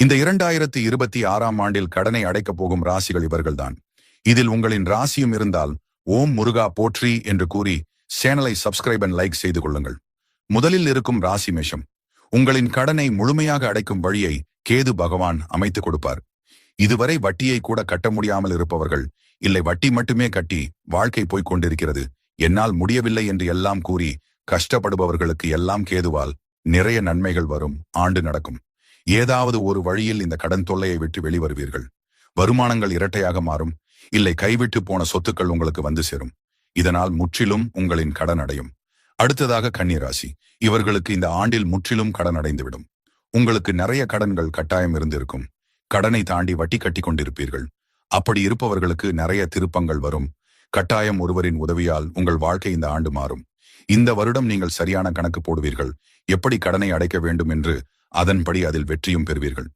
இந்த 2026ஆம் ஆண்டில் கடனை அடைக்கப் போகும் ராசிகள் இவர்கள்தான். இதில் உங்களின் ராசியும் இருந்தால் ஓம் முருகா போற்றி என்று கூறி சேனலை சப்ஸ்கிரைப் அண்ட் லைக் செய்து கொள்ளுங்கள். முதலில் இருக்கும் ராசி மேஷம். உங்களின் கடனை முழுமையாக அடைக்கும் வழியை கேது பகவான் அமைத்துக் கொடுப்பார். இதுவரை வட்டியை கூட கட்ட முடியாமல் இருப்பவர்கள், இல்லை வட்டி மட்டுமே கட்டி வாழ்க்கை போய்க் கொண்டிருக்கிறது, என்னால் முடியவில்லை என்று எல்லாம் கூறி கஷ்டப்படுபவர்களுக்கு எல்லாம் கேதுவால் நிறைய நன்மைகள் வரும் ஆண்டு நடக்கும். ஏதாவது ஒரு வழியில் இந்த கடன் தொல்லையை விட்டு வெளிவருவீர்கள். வருமானங்கள் இரட்டையாக மாறும். இல்லை கைவிட்டு போன சொத்துக்கள் உங்களுக்கு வந்து சேரும். இதனால் முற்றிலும் உங்களின் கடன் அடையும். அடுத்ததாக கன்னிராசி. இவர்களுக்கு இந்த ஆண்டில் முற்றிலும் கடன் அடைந்துவிடும். உங்களுக்கு நிறைய கடன்கள் கட்டாயம் இருந்திருக்கும். கடனை தாண்டி வட்டி கட்டி கொண்டிருப்பீர்கள். அப்படி இருப்பவர்களுக்கு நிறைய திருப்பங்கள் வரும். கட்டாயம் ஒருவரின் உதவியால் உங்கள் வாழ்க்கை இந்த ஆண்டு மாறும். இந்த வருடம் நீங்கள் சரியான கணக்கு போடுவீர்கள். எப்படி கடனை அடைக்க வேண்டும் என்று, அதன்படி அதில் வெற்றியும் பெறுவீர்கள்.